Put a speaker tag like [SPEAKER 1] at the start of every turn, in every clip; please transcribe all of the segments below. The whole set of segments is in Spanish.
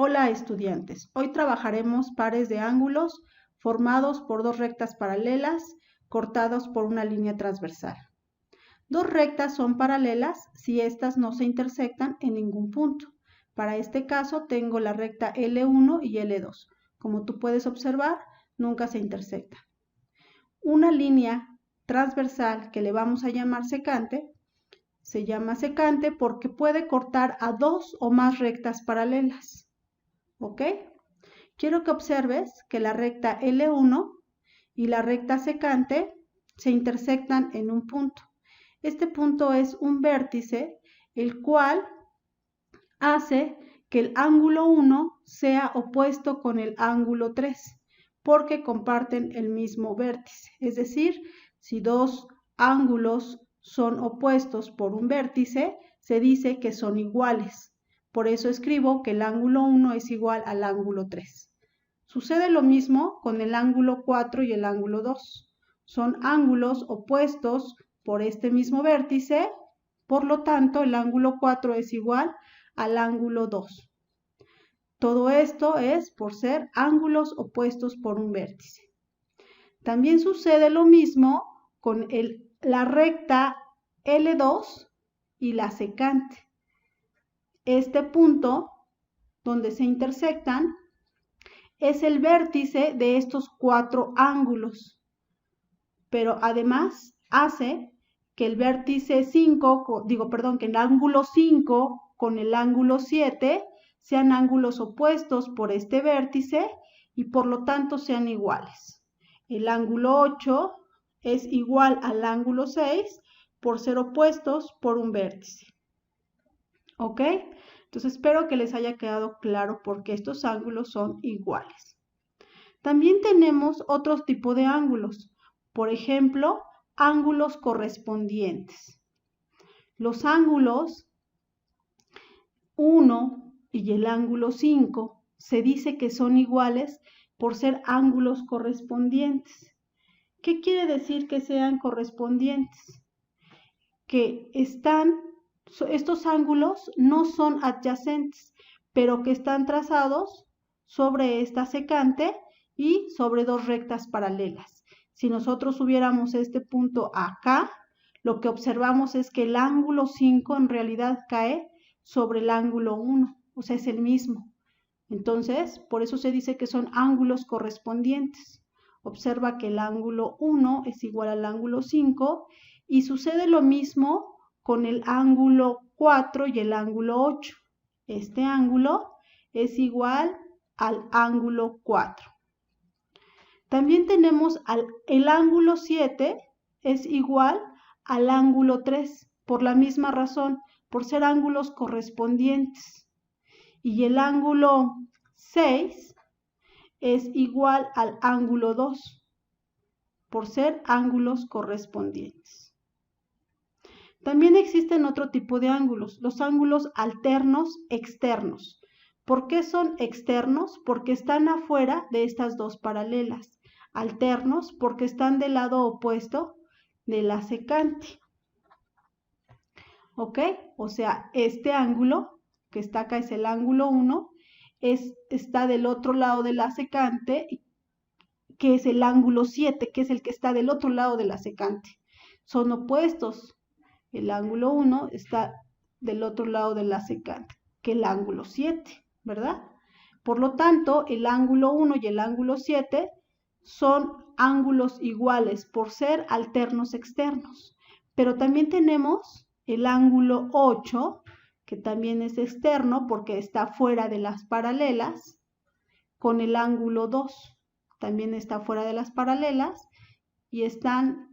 [SPEAKER 1] Hola estudiantes, hoy trabajaremos pares de ángulos formados por dos rectas paralelas cortados por una línea transversal. Dos rectas son paralelas si éstas no se intersectan en ningún punto. Para este caso tengo la recta L1 y L2. Como tú puedes observar, nunca se intersectan. Una línea transversal que le vamos a llamar secante, se llama secante porque puede cortar a dos o más rectas paralelas. ¿Ok? Quiero que observes que la recta L1 y la recta secante se intersectan en un punto. Este punto es un vértice, el cual hace que el ángulo 1 sea opuesto con el ángulo 3, porque comparten el mismo vértice. Es decir, si dos ángulos son opuestos por un vértice, se dice que son iguales. Por eso escribo que el ángulo 1 es igual al ángulo 3. Sucede lo mismo con el ángulo 4 y el ángulo 2. Son ángulos opuestos por este mismo vértice, por lo tanto el ángulo 4 es igual al ángulo 2. Todo esto es por ser ángulos opuestos por un vértice. También sucede lo mismo con la recta L2 y la secante. Este punto donde se intersectan es el vértice de estos cuatro ángulos, pero además hace que el vértice 5, que el ángulo 5 con el ángulo 7 sean ángulos opuestos por este vértice y por lo tanto sean iguales. El ángulo 8 es igual al ángulo 6 por ser opuestos por un vértice. ¿Ok? Entonces espero que les haya quedado claro por qué estos ángulos son iguales. También tenemos otro tipo de ángulos. Por ejemplo, ángulos correspondientes. Los ángulos 1 y el ángulo 5 se dice que son iguales por ser ángulos correspondientes. ¿Qué quiere decir que sean correspondientes? Que estos ángulos no son adyacentes, pero que están trazados sobre esta secante y sobre dos rectas paralelas. Si nosotros hubiéramos este punto acá, lo que observamos es que el ángulo 5 en realidad cae sobre el ángulo 1, o sea, es el mismo. Entonces, por eso se dice que son ángulos correspondientes. Observa que el ángulo 1 es igual al ángulo 5 y sucede lo mismo con el ángulo 4 y el ángulo 8. Este ángulo es igual al ángulo 4. También tenemos el ángulo 7 es igual al ángulo 3, por la misma razón, por ser ángulos correspondientes. Y el ángulo 6 es igual al ángulo 2, por ser ángulos correspondientes. También existen otro tipo de ángulos, los ángulos alternos externos. ¿Por qué son externos? Porque están afuera de estas dos paralelas. Alternos porque están del lado opuesto de la secante. ¿Ok? O sea, este ángulo que está acá es el ángulo 1, está del otro lado de la secante, que es el ángulo 7, que es el que está del otro lado de la secante. Son opuestos. El ángulo 1 está del otro lado de la secante que el ángulo 7, ¿verdad? Por lo tanto, el ángulo 1 y el ángulo 7 son ángulos iguales por ser alternos externos. Pero también tenemos el ángulo 8, que también es externo porque está fuera de las paralelas, con el ángulo 2. También está fuera de las paralelas y están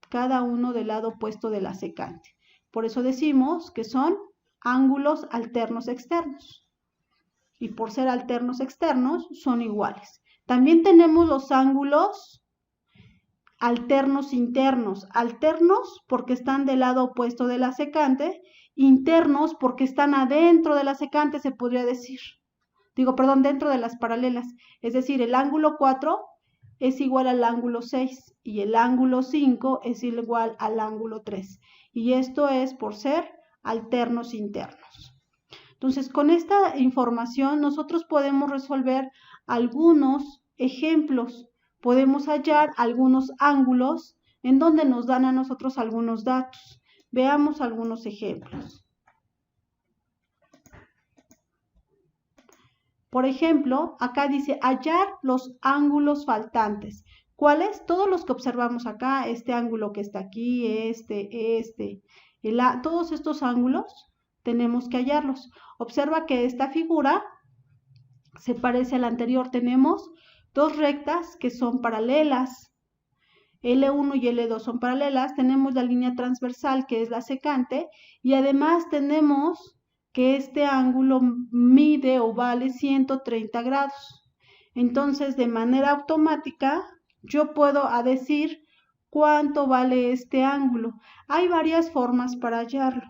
[SPEAKER 1] cada uno del lado opuesto de la secante. Por eso decimos que son ángulos alternos externos. Y por ser alternos externos son iguales. También tenemos los ángulos alternos internos. Alternos porque están del lado opuesto de la secante. Internos porque están adentro de la secante, se podría decir. Dentro de las paralelas. Es decir, el ángulo 4 es igual al ángulo 6 y el ángulo 5 es igual al ángulo 3. Y esto es por ser alternos internos. Entonces, con esta información nosotros podemos resolver algunos ejemplos, podemos hallar algunos ángulos en donde nos dan a nosotros algunos datos. Veamos algunos ejemplos. Por ejemplo, acá dice hallar los ángulos faltantes. ¿Cuáles? Todos los que observamos acá, este ángulo que está aquí, todos estos ángulos tenemos que hallarlos. Observa que esta figura se parece a la anterior. Tenemos dos rectas que son paralelas. L1 y L2 son paralelas. Tenemos la línea transversal que es la secante y además tenemos que este ángulo mide o vale 130 grados. Entonces, de manera automática, yo puedo decir cuánto vale este ángulo. Hay varias formas para hallarlo,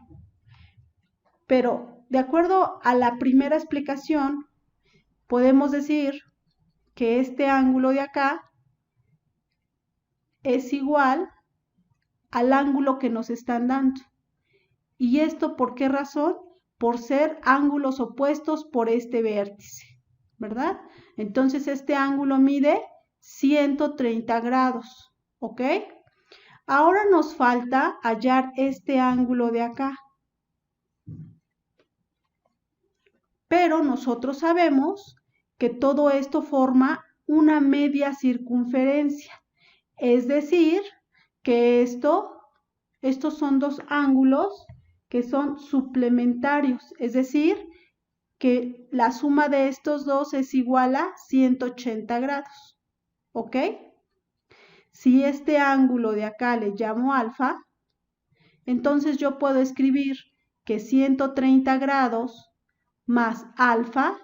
[SPEAKER 1] pero de acuerdo a la primera explicación, podemos decir que este ángulo de acá es igual al ángulo que nos están dando. ¿Y esto por qué razón? Por ser ángulos opuestos por este vértice, ¿verdad? Entonces este ángulo mide 130 grados, ¿ok? Ahora nos falta hallar este ángulo de acá. Pero nosotros sabemos que todo esto forma una media circunferencia. Es decir, que estos son dos ángulos que son suplementarios, es decir, que la suma de estos dos es igual a 180 grados, ¿ok? Si este ángulo de acá le llamo alfa, entonces yo puedo escribir que 130 grados más alfa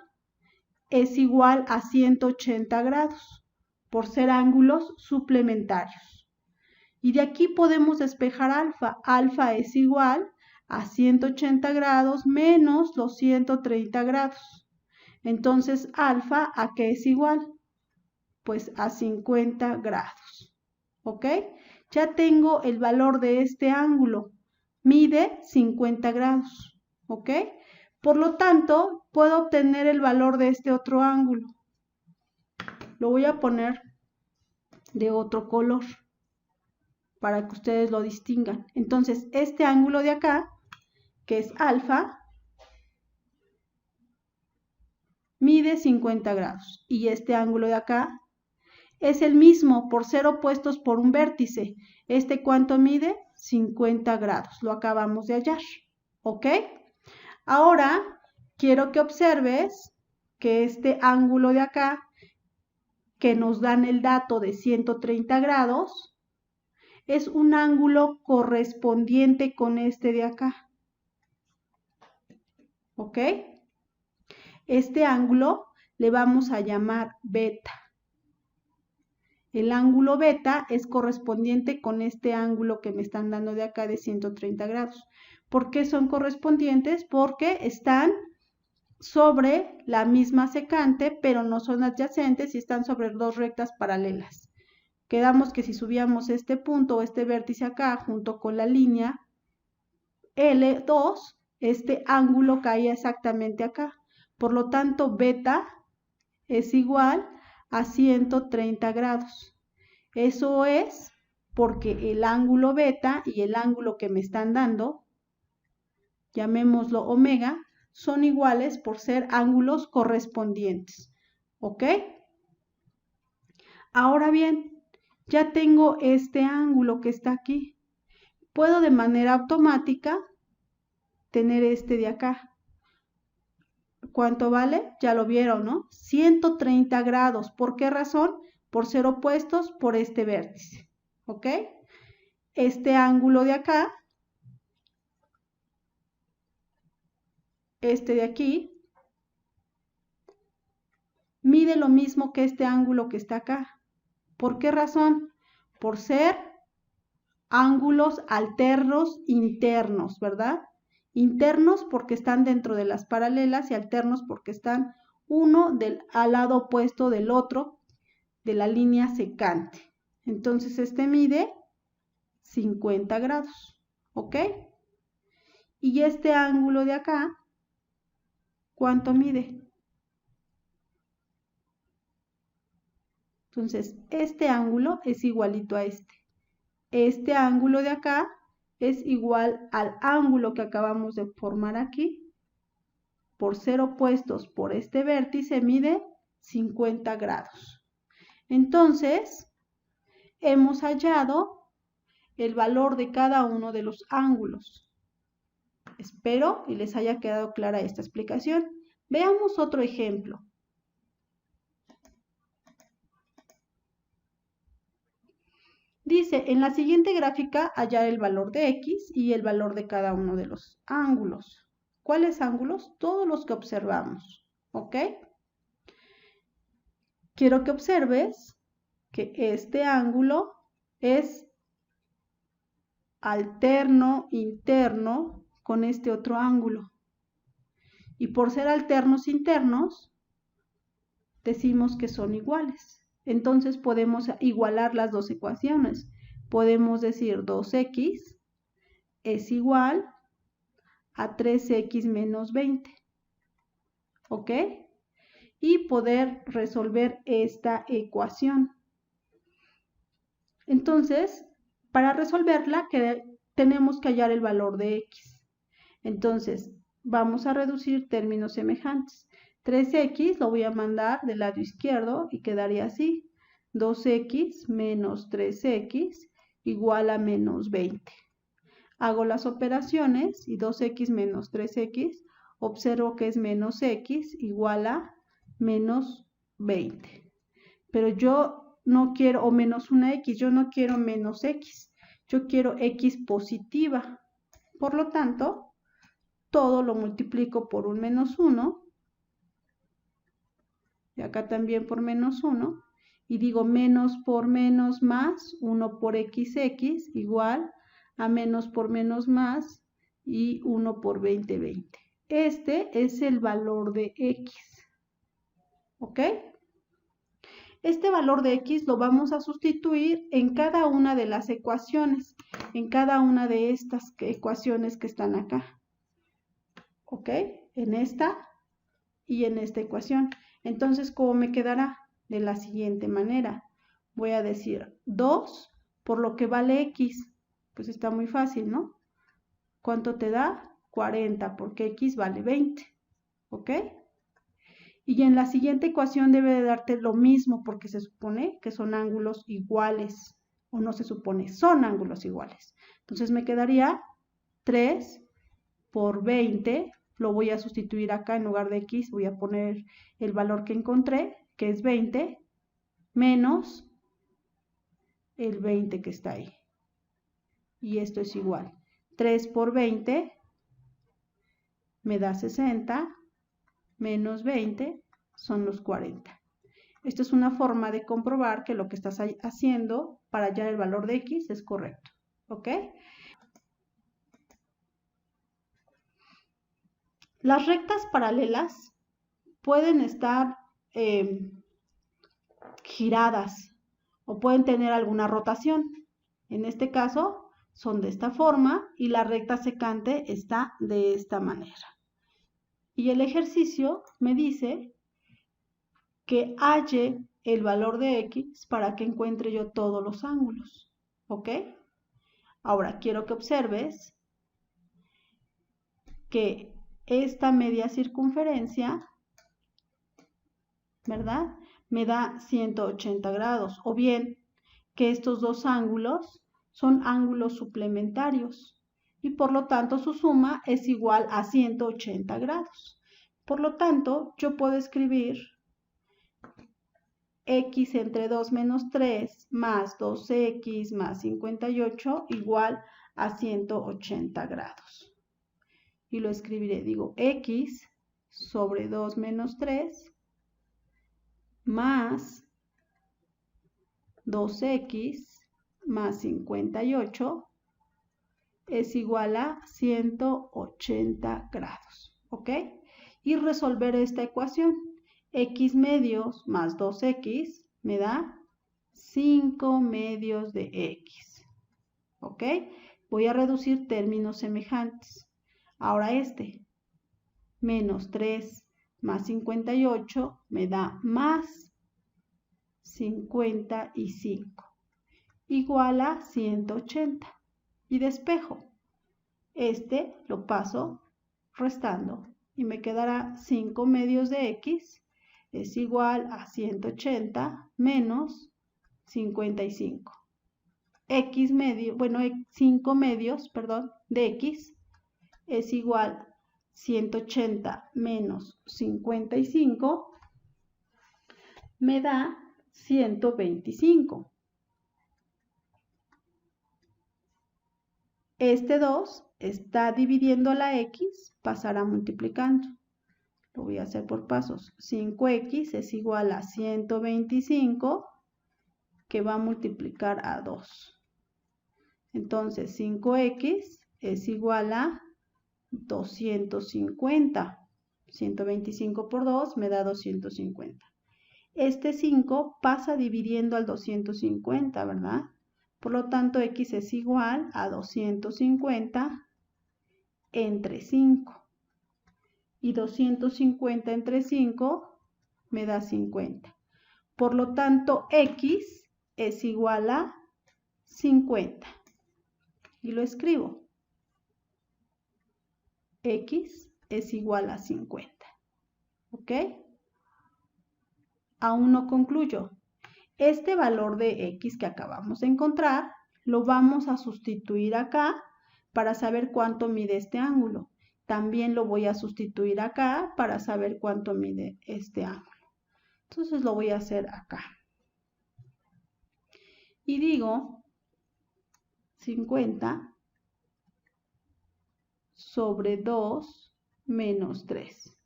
[SPEAKER 1] es igual a 180 grados, por ser ángulos suplementarios. Y de aquí podemos despejar alfa. Alfa es igual a 180 grados menos los 130 grados. Entonces, alfa, ¿a qué es igual? Pues a 50 grados. ¿Ok? Ya tengo el valor de este ángulo. Mide 50 grados. ¿Ok? Por lo tanto, puedo obtener el valor de este otro ángulo. Lo voy a poner de otro color para que ustedes lo distingan. Entonces, este ángulo de acá, que es alfa, mide 50 grados. Y este ángulo de acá es el mismo por ser opuestos por un vértice. ¿Este cuánto mide? 50 grados. Lo acabamos de hallar. ¿Ok? Ahora, quiero que observes que este ángulo de acá, que nos dan el dato de 130 grados, es un ángulo correspondiente con este de acá. ¿Ok? Este ángulo le vamos a llamar beta. El ángulo beta es correspondiente con este ángulo que me están dando de acá de 130 grados. ¿Por qué son correspondientes? Porque están sobre la misma secante, pero no son adyacentes y están sobre dos rectas paralelas. Quedamos que si subíamos este punto o este vértice acá junto con la línea L2, este ángulo caía exactamente acá. Por lo tanto, beta es igual a 130 grados. Eso es porque el ángulo beta y el ángulo que me están dando, llamémoslo omega, son iguales por ser ángulos correspondientes. ¿Ok? Ahora bien, ya tengo este ángulo que está aquí. Puedo de manera automática tener este de acá. ¿Cuánto vale? Ya lo vieron, ¿no? 130 grados. ¿Por qué razón? Por ser opuestos por este vértice. ¿Ok? Este ángulo de acá, este de aquí, mide lo mismo que este ángulo que está acá. ¿Por qué razón? Por ser ángulos alternos internos, ¿verdad? Internos porque están dentro de las paralelas y alternos porque están uno al lado opuesto del otro de la línea secante. Entonces este mide 50 grados, ¿ok? Y este ángulo de acá ¿cuánto mide? Entonces, este ángulo es igualito a este. Este ángulo de acá es igual al ángulo que acabamos de formar aquí. Por ser opuestos por este vértice mide 50 grados. Entonces, hemos hallado el valor de cada uno de los ángulos. Espero y les haya quedado clara esta explicación. Veamos otro ejemplo. Dice, en la siguiente gráfica hallar el valor de X y el valor de cada uno de los ángulos. ¿Cuáles ángulos? Todos los que observamos, ¿ok? Quiero que observes que este ángulo es alterno interno con este otro ángulo. Y por ser alternos internos, decimos que son iguales. Entonces podemos igualar las dos ecuaciones. Podemos decir 2x es igual a 3x menos 20. ¿Ok? Y poder resolver esta ecuación. Entonces, para resolverla tenemos que hallar el valor de x. Entonces, vamos a reducir términos semejantes. 3x lo voy a mandar del lado izquierdo y quedaría así. 2x menos 3x igual a menos 20. Hago las operaciones y 2x menos 3x, observo que es menos x igual a menos 20. Pero yo no quiero, o menos una x, yo no quiero menos x, yo quiero x positiva. Por lo tanto, todo lo multiplico por un menos 1, y acá también por menos 1, y digo menos por menos más, 1 por xx igual a menos por menos más, y 1 por 20, 20. Este es el valor de x, ¿ok? Este valor de x lo vamos a sustituir en cada una de las ecuaciones, en cada una de estas ecuaciones que están acá, ¿ok? En esta y en esta ecuación. Entonces, ¿cómo me quedará? De la siguiente manera. Voy a decir 2 por lo que vale x. Pues está muy fácil, ¿no? ¿Cuánto te da? 40, porque x vale 20. ¿Ok? Y en la siguiente ecuación debe de darte lo mismo, porque se supone que son ángulos iguales. O no se supone, son ángulos iguales. Entonces me quedaría 3 por 20. Lo voy a sustituir acá en lugar de x, voy a poner el valor que encontré, que es 20, menos el 20 que está ahí. Y esto es igual. 3 por 20 me da 60, menos 20 son los 40. Esta es una forma de comprobar que lo que estás haciendo para hallar el valor de x es correcto. ¿Ok? Las rectas paralelas pueden estar giradas o pueden tener alguna rotación. En este caso son de esta forma y la recta secante está de esta manera. Y el ejercicio me dice que halle el valor de x para que encuentre yo todos los ángulos. ¿Ok? Ahora quiero que observes que esta media circunferencia, ¿verdad?, me da 180 grados, o bien que estos dos ángulos son ángulos suplementarios y por lo tanto su suma es igual a 180 grados. Por lo tanto, yo puedo escribir x entre 2 menos 3 más 2x más 58 igual a 180 grados. Y lo escribiré, digo, x sobre 2 menos 3 más 2x más 58 es igual a 180 grados, ¿ok? Y resolver esta ecuación, x medios más 2x me da 5 medios de x, ¿ok? Voy a reducir términos semejantes. Ahora menos 3 más 58 me da más 55, igual a 180. Y despejo. Este lo paso restando y me quedará 5 medios de x es igual a 180 menos 55. X medio, bueno, 5 medios, perdón, de x es igual a 180 menos 55, me da 125. Este 2 está dividiendo la x, pasará multiplicando. Lo voy a hacer por pasos. 5x es igual a 125, que va a multiplicar a 2. Entonces, 5x es igual a 250. 125 por 2 me da 250. Este 5 pasa dividiendo al 250, ¿verdad? Por lo tanto, x es igual a 250 entre 5. Y 250 entre 5 me da 50. Por lo tanto, x es igual a 50. Y lo escribo. X es igual a 50. ¿Ok? Aún no concluyo. Este valor de x que acabamos de encontrar, lo vamos a sustituir acá para saber cuánto mide este ángulo. También lo voy a sustituir acá para saber cuánto mide este ángulo. Entonces lo voy a hacer acá. Y digo 50 sobre 2 menos 3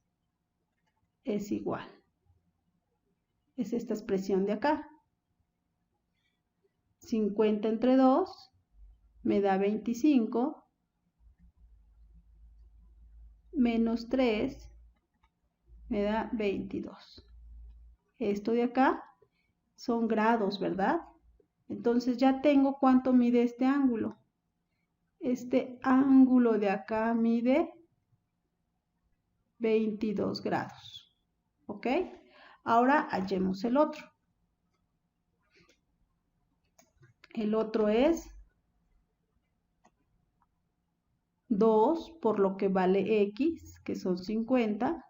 [SPEAKER 1] es igual. Es esta expresión de acá. 50 entre 2 me da 25, menos 3 me da 22. Esto de acá son grados, ¿verdad? Entonces ya tengo cuánto mide este ángulo. Este ángulo de acá mide 22 grados. ¿Ok? Ahora hallemos el otro. El otro es 2 por lo que vale x, que son 50,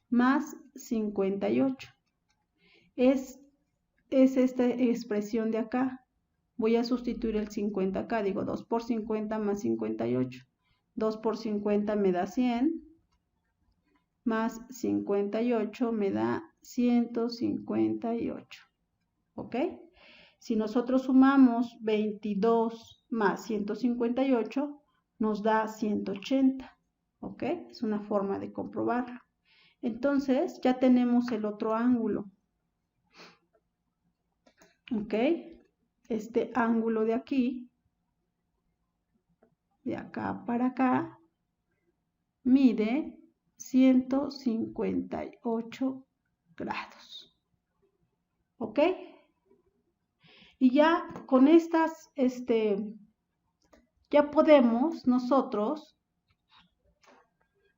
[SPEAKER 1] más 58. Es esta expresión de acá. Voy a sustituir el 50 acá. Digo 2 por 50 más 58. 2 por 50 me da 100. Más 58 me da 158. ¿Ok? Si nosotros sumamos 22 más 158, nos da 180. ¿Ok? Es una forma de comprobarlo. Entonces, ya tenemos el otro ángulo. ¿Ok? Este ángulo de aquí, de acá para acá, mide 158 grados. ¿Ok? Y ya con estas, ya podemos nosotros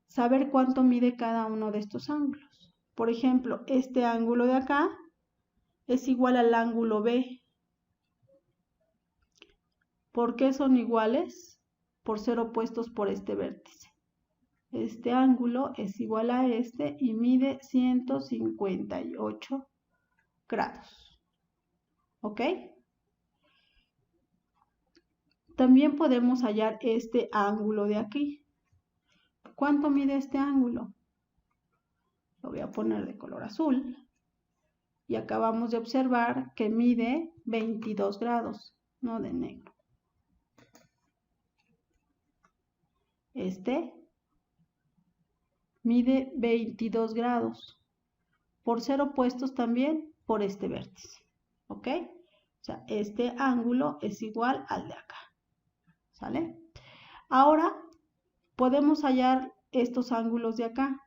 [SPEAKER 1] saber cuánto mide cada uno de estos ángulos. Por ejemplo, este ángulo de acá es igual al ángulo B. ¿Por qué son iguales? Por ser opuestos por este vértice. Este ángulo es igual a este y mide 158 grados. ¿Ok? También podemos hallar este ángulo de aquí. ¿Cuánto mide este ángulo? Lo voy a poner de color azul. Y acabamos de observar que mide 22 grados, no de negro. Este mide 22 grados. Por ser opuestos también por este vértice. ¿Ok? O sea, este ángulo es igual al de acá. ¿Sale? Ahora podemos hallar estos ángulos de acá.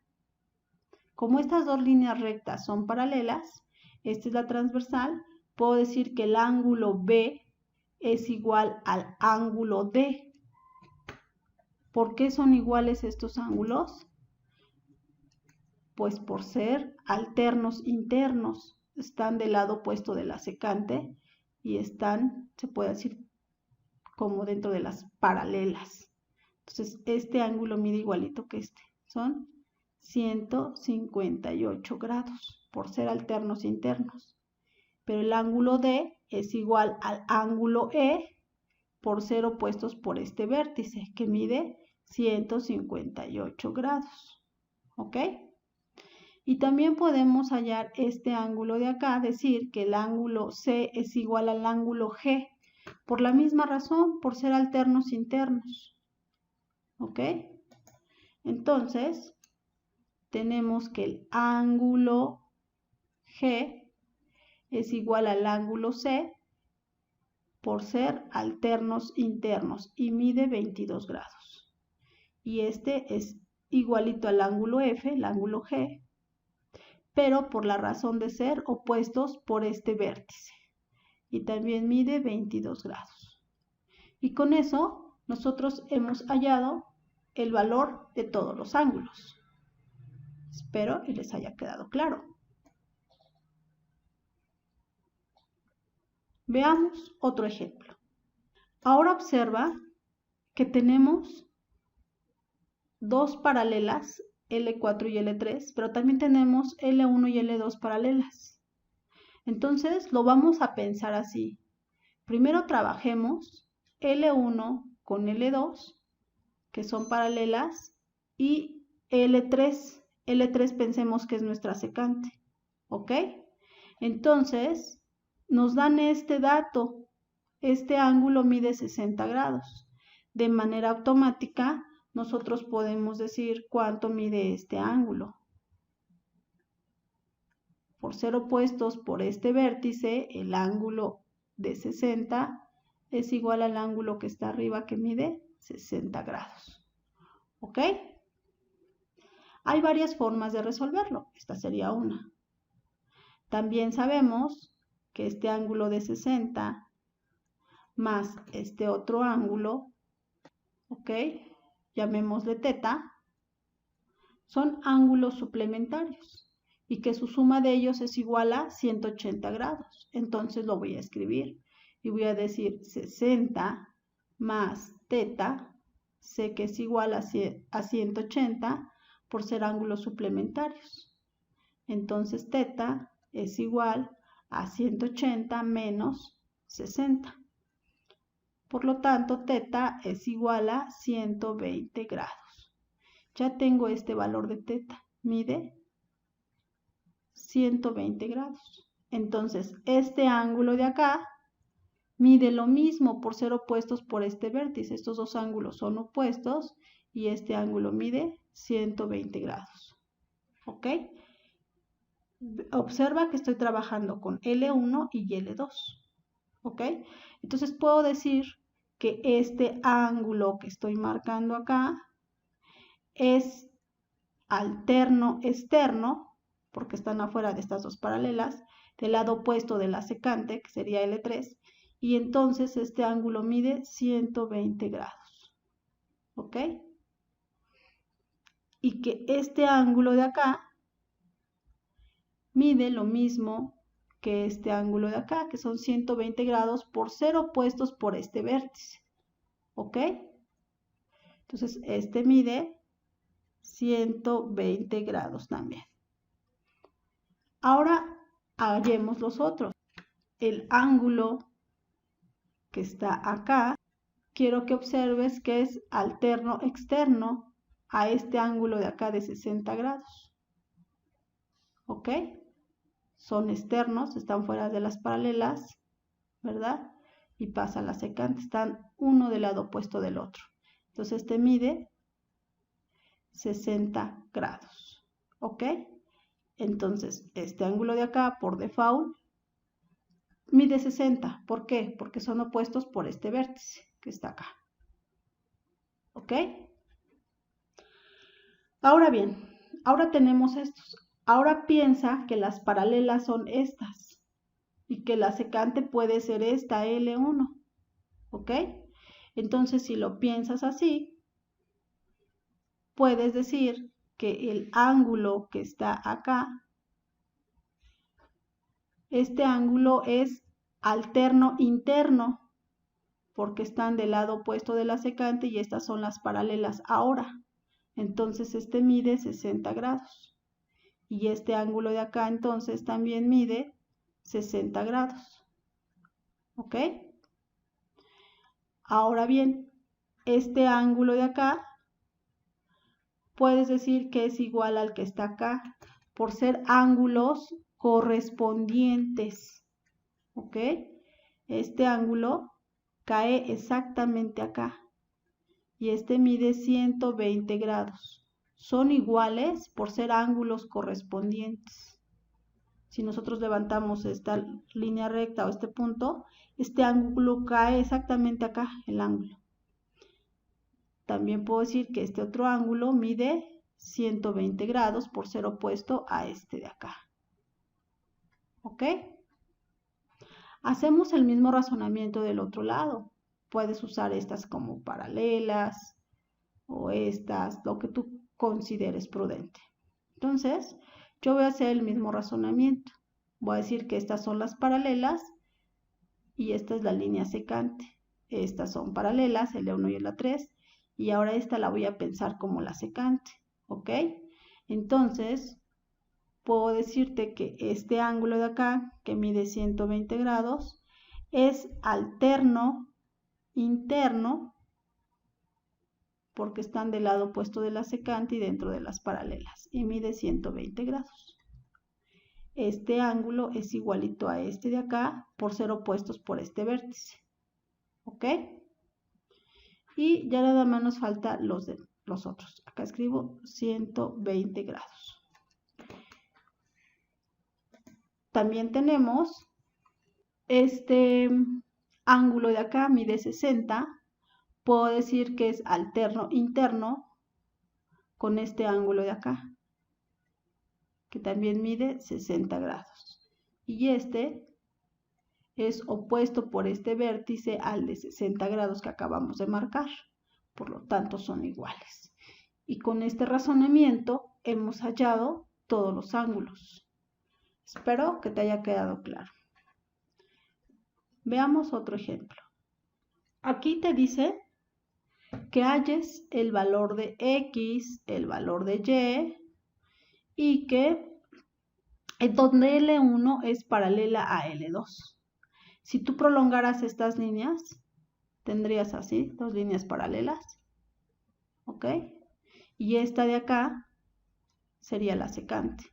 [SPEAKER 1] Como estas dos líneas rectas son paralelas, esta es la transversal, puedo decir que el ángulo B es igual al ángulo D. ¿Por qué son iguales estos ángulos? Pues por ser alternos internos, están del lado opuesto de la secante y están, se puede decir, como dentro de las paralelas. Entonces, este ángulo mide igualito que este. Son 158 grados por ser alternos internos. Pero el ángulo D es igual al ángulo E por ser opuestos por este vértice, que mide 158 grados. ¿Ok? Y también podemos hallar este ángulo de acá, decir que el ángulo C es igual al ángulo G, por la misma razón, por ser alternos internos. ¿Ok? Entonces, tenemos que el ángulo G es igual al ángulo C por ser alternos internos y mide 22 grados. Y este es igualito al ángulo F, el ángulo G, pero por la razón de ser opuestos por este vértice. Y también mide 22 grados. Y con eso nosotros hemos hallado el valor de todos los ángulos. Espero que les haya quedado claro. Veamos otro ejemplo. Ahora observa que tenemos dos paralelas, L4 y L3, pero también tenemos L1 y L2 paralelas. Entonces lo vamos a pensar así. Primero trabajemos L1 con L2, que son paralelas, y L3. L3 pensemos que es nuestra secante. ¿Ok? Entonces, nos dan este dato. Este ángulo mide 60 grados. De manera automática, nosotros podemos decir cuánto mide este ángulo. Por ser opuestos por este vértice, el ángulo de 60 es igual al ángulo que está arriba, que mide 60 grados. ¿Ok? Hay varias formas de resolverlo. Esta sería una. También sabemos que este ángulo de 60 más este otro ángulo, ¿ok? Llamémosle teta, son ángulos suplementarios y que su suma de ellos es igual a 180 grados. Entonces lo voy a escribir y voy a decir 60 más teta, sé que es igual a 180 por ser ángulos suplementarios. Entonces teta es igual a 180 menos 60. Por lo tanto, teta es igual a 120 grados. Ya tengo este valor de teta. Mide 120 grados. Entonces, este ángulo de acá mide lo mismo por ser opuestos por este vértice. Estos dos ángulos son opuestos y este ángulo mide 120 grados. ¿Ok? Observa que estoy trabajando con L1 y L2. ¿Ok? Entonces puedo decir que este ángulo que estoy marcando acá es alterno externo, porque están afuera de estas dos paralelas, del lado opuesto de la secante, que sería L3, y entonces este ángulo mide 120 grados. ¿Ok? Y que este ángulo de acá mide lo mismo que este ángulo de acá, que son 120 grados por ser opuestos por este vértice. ¿Ok? Entonces, este mide 120 grados también. Ahora, hallemos los otros. El ángulo que está acá, quiero que observes que es alterno externo a este ángulo de acá de 60 grados. ¿Ok? Son externos, están fuera de las paralelas, ¿verdad? Y pasa la secante, están uno del lado opuesto del otro. Entonces este mide 60 grados, ¿ok? Entonces este ángulo de acá por default mide 60, ¿por qué? Porque son opuestos por este vértice que está acá, ¿ok? Ahora bien, ahora tenemos estos. Ahora piensa que las paralelas son estas y que la secante puede ser esta L1, ¿ok? Entonces, si lo piensas así, puedes decir que el ángulo que está acá, este ángulo es alterno interno, porque están del lado opuesto de la secante y estas son las paralelas ahora. Entonces este mide 60 grados. Y este ángulo de acá entonces también mide 60 grados. ¿Ok? Ahora bien, este ángulo de acá, puedes decir que es igual al que está acá, por ser ángulos correspondientes. ¿Ok? Este ángulo cae exactamente acá. Y este mide 120 grados. Son iguales por ser ángulos correspondientes. Si nosotros levantamos esta línea recta o este punto, este ángulo cae exactamente acá, el ángulo. También puedo decir que este otro ángulo mide 120 grados por ser opuesto a este de acá. ¿Ok? Hacemos el mismo razonamiento del otro lado. Puedes usar estas como paralelas o estas, lo que tú consideres prudente. Entonces, yo voy a hacer el mismo razonamiento. Voy a decir que estas son las paralelas y esta es la línea secante. Estas son paralelas, el E1 y el A3, y ahora esta la voy a pensar como la secante, ¿ok? Entonces, puedo decirte que este ángulo de acá, que mide 120 grados, es alterno interno, porque están del lado opuesto de la secante y dentro de las paralelas, y mide 120 grados. Este ángulo es igualito a este de acá, por ser opuestos por este vértice. ¿Ok? Y ya nada más nos falta los otros. Acá escribo 120 grados. También tenemos este ángulo de acá, mide 60. Puedo decir que es alterno interno con este ángulo de acá, que también mide 60 grados. Y este es opuesto por este vértice al de 60 grados que acabamos de marcar. Por lo tanto, son iguales. Y con este razonamiento hemos hallado todos los ángulos. Espero que te haya quedado claro. Veamos otro ejemplo. Aquí te dice que halles el valor de X, el valor de Y que donde L1 es paralela a L2. Si tú prolongaras estas líneas, tendrías así, dos líneas paralelas, ¿ok? Y esta de acá sería la secante,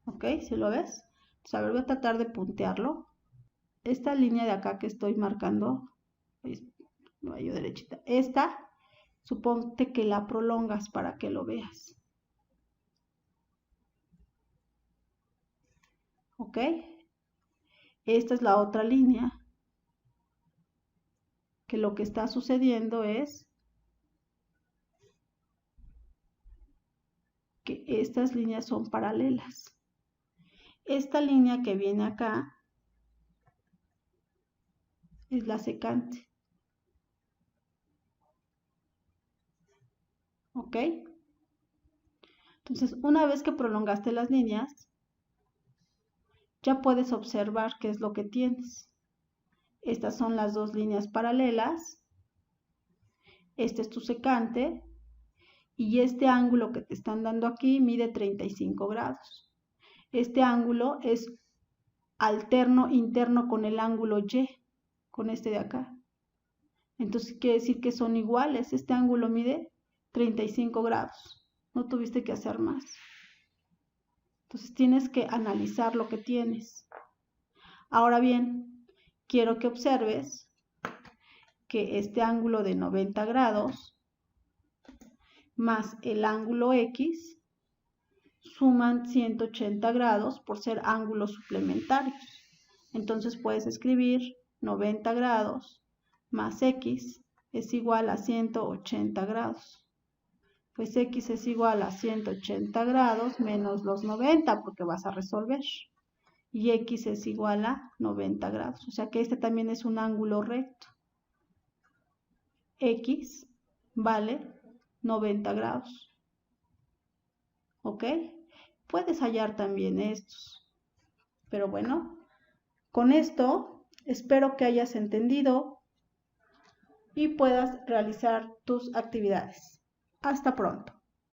[SPEAKER 1] ¿ok? ¿Sí lo ves? Entonces, a ver, voy a tratar de puntearlo. Esta línea de acá que estoy marcando, yo derechita, esta, suponte que la prolongas para que lo veas, ¿ok? Esta es la otra línea, que lo que está sucediendo es que estas líneas son paralelas. Esta línea que viene acá es la secante. ¿Ok? Entonces, una vez que prolongaste las líneas, ya puedes observar qué es lo que tienes. Estas son las dos líneas paralelas. Este es tu secante. Y este ángulo que te están dando aquí mide 35 grados. Este ángulo es alterno interno con el ángulo Y, con este de acá. Entonces quiere decir que son iguales. Este ángulo mide 35 grados. No tuviste que hacer más. Entonces tienes que analizar lo que tienes. Ahora bien, quiero que observes que este ángulo de 90 grados más el ángulo X suman 180 grados por ser ángulos suplementarios. Entonces puedes escribir 90 grados más X es igual a 180 grados. Pues X es igual a 180 grados menos los 90 porque vas a resolver. Y X es igual a 90 grados. O sea que este también es un ángulo recto. X vale 90 grados. ¿ok? Puedes hallar también estos. Pero bueno, con esto espero que hayas entendido y puedas realizar tus actividades. Hasta pronto.